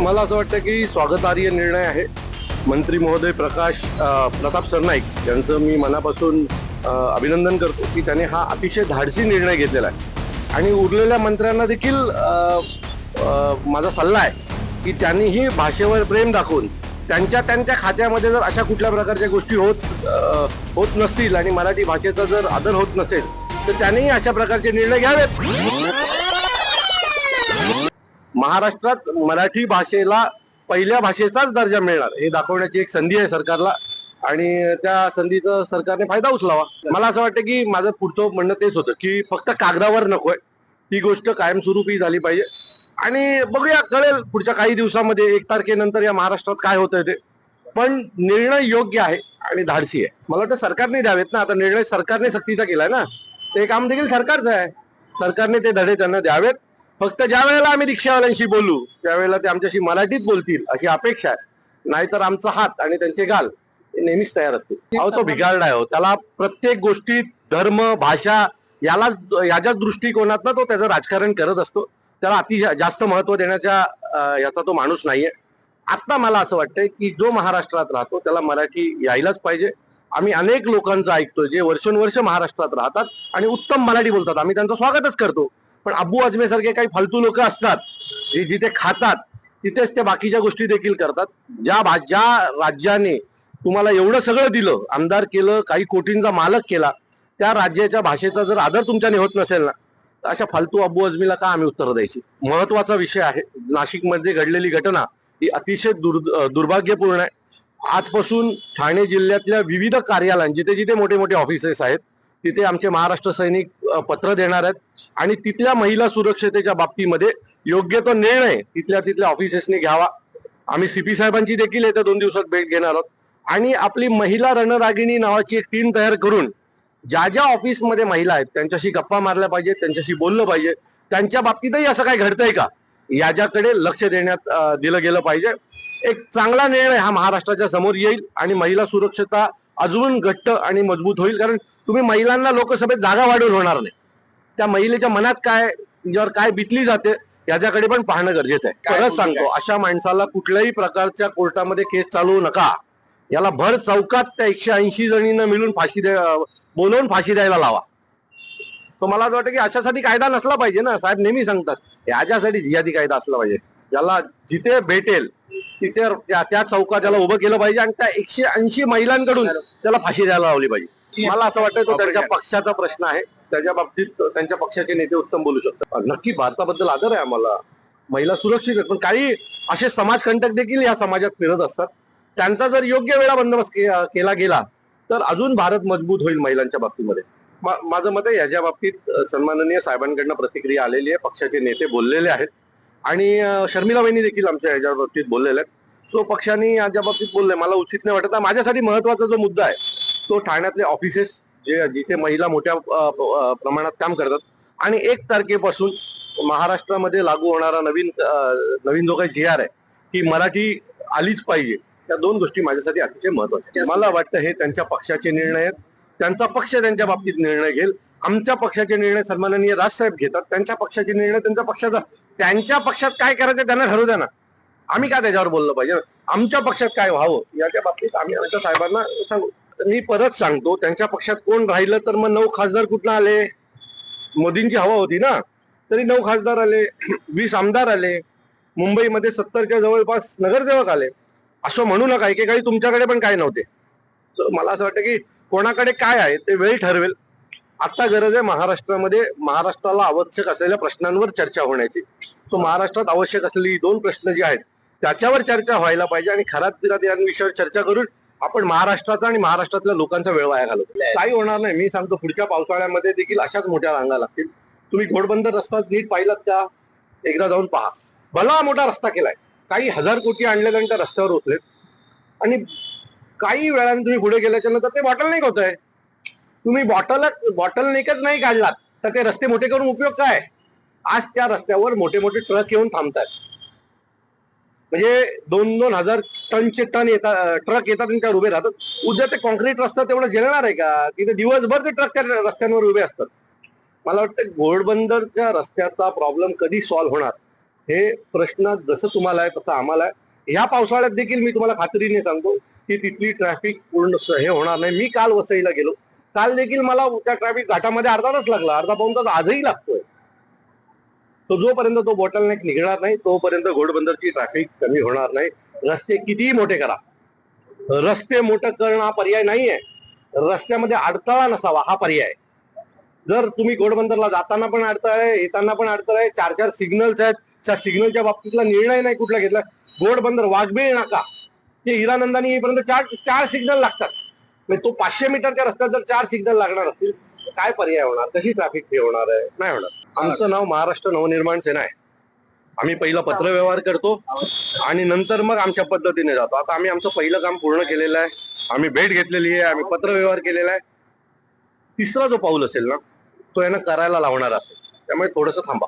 मला असं वाटतं की स्वागतार्ह निर्णय आहे. मंत्री महोदय प्रताप सरनाईक यांचं मी मनापासून अभिनंदन करतो की त्याने हा अतिशय धाडसी निर्णय घेतलेला आहे. आणि उरलेल्या मंत्र्यांना देखील माझा सल्ला आहे की त्यांनीही भाषेवर प्रेम दाखवून त्यांच्या खात्यामध्ये जर अशा कुठल्या प्रकारच्या गोष्टी होत नसतील आणि मराठी भाषेचा जर आदर होत नसेल तर त्यांनीही अशा प्रकारचे निर्णय घ्यावेत. महाराष्ट्रात मराठी भाषेला पहिल्या भाषेचाच दर्जा मिळणार हे दाखवण्याची एक संधी आहे सरकारला आणि त्या संधीचा सरकारने फायदा उचलावा. मला असं वाटतं की माझं पुढचं म्हणणं तेच होतं की फक्त कागदावर नकोय, ही गोष्ट कायमस्वरूपी झाली पाहिजे. आणि बघूया, कळेल पुढच्या काही दिवसामध्ये 1 तारखेनंतर या महाराष्ट्रात काय होतंय ते. पण निर्णय योग्य आहे आणि धाडसी आहे. मला वाटतं सरकारने द्यावेत ना. आता निर्णय सरकारने सक्तीचा केलाय ना, ते काम देखील सरकारचं आहे. सरकारने ते धडे त्यांना द्यावेत. फक्त ज्या वेळेला आम्ही रिक्षावाल्यांशी बोलू त्यावेळेला ते आमच्याशी मराठीत बोलतील अशी अपेक्षा आहे. नाहीतर आमचा हात आणि त्यांचे गाल नेहमीच तयार असते. अहो, तो भिगारडा आहे. त्याला प्रत्येक गोष्टीत धर्म भाषा याच्याच दृष्टिकोनातनं तो त्याचं राजकारण करत असतो. त्याला अतिशय जास्त महत्व देण्याच्या याचा तो माणूस नाहीये. आता मला असं वाटतंय की जो महाराष्ट्रात राहतो त्याला मराठी यायलाच पाहिजे. आम्ही अनेक लोकांचं ऐकतो जे वर्षोनवर्ष महाराष्ट्रात राहतात आणि उत्तम मराठी बोलतात. आम्ही त्यांचं स्वागतच करतो. पण अब्बू आजमे सारखे काही फालतू लोक असतात जे जिथे खातात तिथेच त्या बाकीच्या गोष्टी देखील करतात. ज्या राज्याने तुम्हाला एवढं सगळं दिलं, आमदार केलं, काही कोटींचा मालक केला, त्या राज्याच्या भाषेचा जर आदर तुमच्याने होत नसेल ना, तर अशा फालतू अब्बू आजमीला का आम्ही उत्तर द्यायची. महत्वाचा विषय आहे. नाशिकमध्ये घडलेली घटना ही अतिशय दुर्भाग्यपूर्ण आहे. आजपासून ठाणे जिल्ह्यातल्या विविध कार्यालयांत जिथे जिथे मोठे मोठे ऑफिसेस आहेत तिथे आमचे महाराष्ट्र सैनिक पत्र देणार आहेत आणि तिथल्या महिला सुरक्षतेच्या बाबतीमध्ये योग्य तो निर्णय तिथल्या ऑफिसेसने घ्यावा. आम्ही सीपी साहेबांची देखील येत्या 2 दिवसात भेट घेणार आहोत आणि आपली महिला रणरागिणी नावाची एक टीम तयार करून ज्या ज्या ऑफिसमध्ये महिला आहेत त्यांच्याशी गप्पा मारल्या पाहिजेत, त्यांच्याशी बोललं पाहिजे. त्यांच्या बाबतीतही असं काय घडतंय का याच्याकडे लक्ष देण्यात दिलं गेलं पाहिजे. एक चांगला निर्णय हा महाराष्ट्राच्या समोर येईल आणि महिला सुरक्षता अजून घट्ट आणि मजबूत होईल. कारण तुम्ही महिलांना लोकसभेत जागा वाढवून होणार नाही. त्या महिलेच्या मनात काय, तिच्यावर काय बितली जाते याच्याकडे पण पाहणं गरजेचं आहे. परत सांगतो, अशा माणसाला कुठल्याही प्रकारच्या कोर्टामध्ये केस चालवू नका. याला भर चौकात त्या 180 जणींना मिळून बोलवून फाशी द्यायला लावा. तो मला असं वाटतं की अशासाठी कायदा नसला पाहिजे ना. साहेब नेहमी सांगतात याच्यासाठी जिहादी कायदा असला पाहिजे. ज्याला जिथे भेटेल तिथे त्या चौकात त्याला उभं केलं पाहिजे आणि त्या 180 महिलांकडून त्याला फाशी द्यायला लावली पाहिजे. मला असं वाटतं तो त्यांच्या पक्षाचा प्रश्न आहे. त्याच्या बाबतीत त्यांच्या पक्षाचे नेते उत्तम बोलू शकतात. नक्की भारताबद्दल आदर आहे आम्हाला, महिला सुरक्षित आहेत. पण काही असे समाजकंटक देखील या समाजात फिरत असतात. त्यांचा जर योग्य वेळा बंदोबस्त केला गेला तर अजून भारत मजबूत होईल महिलांच्या बाबतीमध्ये. माझं मत आहे याच्या बाबतीत सन्माननीय साहेबांकडनं प्रतिक्रिया आलेली आहे. पक्षाचे नेते बोललेले आहेत आणि शर्मिला वहिनी देखील आमच्या याच्या बाबतीत बोललेल्या आहेत. सो पक्षाने याच्या बाबतीत बोलले मला उचित नाही वाटत. माझ्यासाठी महत्वाचा जो मुद्दा आहे तो ठाण्यातले ऑफिसेस जिथे महिला मोठ्या प्रमाणात काम करतात आणि 1 तारखेपासून महाराष्ट्रामध्ये लागू होणारा नवीन जो काही GR आहे की मराठी आलीच पाहिजे, त्या 2 गोष्टी माझ्यासाठी अतिशय महत्वाच्या. मला वाटतं हे त्यांच्या पक्षाचे निर्णय आहेत. त्यांचा पक्ष त्यांच्या बाबतीत निर्णय घेईल. आमच्या पक्षाचे निर्णय सन्माननीय राजसाहेब घेतात. त्यांच्या पक्षाचे निर्णय त्यांच्या पक्षात काय करायचं त्यांना ठरवू द्या ना. आम्ही काय त्याच्यावर बोललं पाहिजे. आमच्या पक्षात काय व्हावं याच्या बाबतीत आम्ही आमच्या साहेबांना सांगू. मी परत सांगतो, त्यांच्या पक्षात कोण राहिलं तर मग 9 खासदार कुठला आले. मोदींची हवा होती ना, तरी 9 खासदार आले, 20 आमदार आले, मुंबईमध्ये 70च्या जवळपास नगरसेवक आले. असं म्हणू नका एकेकाळी तुमच्याकडे पण काय नव्हते. तर मला असं वाटतं की कोणाकडे काय आहे ते वेळ ठरवेल. आता गरज आहे महाराष्ट्राला आवश्यक असलेल्या प्रश्नांवर चर्चा होण्याची. तो महाराष्ट्रात आवश्यक असलेली 2 प्रश्न जे आहेत त्याच्यावर चर्चा व्हायला पाहिजे आणि खराब या विषयावर चर्चा करून आपण महाराष्ट्राचा आणि महाराष्ट्रातल्या लोकांचा वेळ वाया घालवतो. काही होणार नाही. मी सांगतो पुढच्या पावसाळ्यामध्ये देखील अशाच मोठ्या रांगा लागतील. तुम्ही घोडबंदर रस्ता नीट पाहिलात का? एकदा जाऊन पहा. भला मोठा रस्ता केलाय, काही 1000 कोटी आणले त्या रस्त्यावर उचलेत आणि काही वेळाने तुम्ही पुढे गेल्याच्या नंतर ते बॉटलनेक होत आहे. तुम्ही बॉटलनेकच नाही काढलात तर ते रस्ते मोठे करून उपयोग काय? आज त्या रस्त्यावर मोठे मोठे ट्रक येऊन थांबतात. म्हणजे 2-2 हजार टनचे ट्रक येतात आणि त्यावर उभे राहतात. उद्या ते कॉन्क्रीट रस्ता तेवढं झेलणार आहे का? तिथे दिवसभर ते ट्रक त्या रस्त्यांवर उभे असतात. मला वाटतं घोडबंदरच्या रस्त्याचा प्रॉब्लेम कधी सॉल्व्ह होणार हे प्रश्न जसं तुम्हाला आहे तसं आम्हाला आहे. ह्या पावसाळ्यात देखील मी तुम्हाला खात्रीने सांगतो की तिथली ट्रॅफिक पूर्ण हे होणार नाही. मी काल वसईला गेलो, काल देखील मला त्या ट्रॅफिक घाटामध्ये अर्धा तास लागला, अर्धा पाऊण तास आजही लागतोय. तो जोपर्यंत तो बॉटलनेक निघणार नाही तोपर्यंत घोडबंदरची ट्रॅफिक कमी होणार नाही. रस्ते कितीही मोठे करा, रस्ते मोठे करणं हा पर्याय नाहीये. रस्त्यामध्ये अडथळा नसावा हा पर्याय. जर तुम्ही घोडबंदरला जाताना पण अडथळे, येताना पण अडथळे, 4-4 सिग्नल्स आहेत, त्या सिग्नलच्या बाबतीतला निर्णय नाही कुठला घेतला. घोडबंदर वाघबीळ नाका ते हिरानंदानी येईपर्यंत चार सिग्नल लागतात. तो 500 मीटरच्या रस्त्यात जर 4 सिग्नल लागणार असतील तर काय पर्याय होणार, कशी ट्रॅफिक फ्री होणार आहे? नाही होणार. आमचं नाव महाराष्ट्र नवनिर्माण सेना आहे. आम्ही पहिला पत्रव्यवहार करतो आणि नंतर मग आमच्या पद्धतीने जातो. आता आम्ही आमचं पहिलं काम पूर्ण केलेलं आहे, आम्ही भेट घेतलेली आहे, आम्ही पत्रव्यवहार केलेला आहे. तिसरा जो पाऊल असेल ना तो यानं करायला लावणार असेल, त्यामुळे थोडंसं थांबा.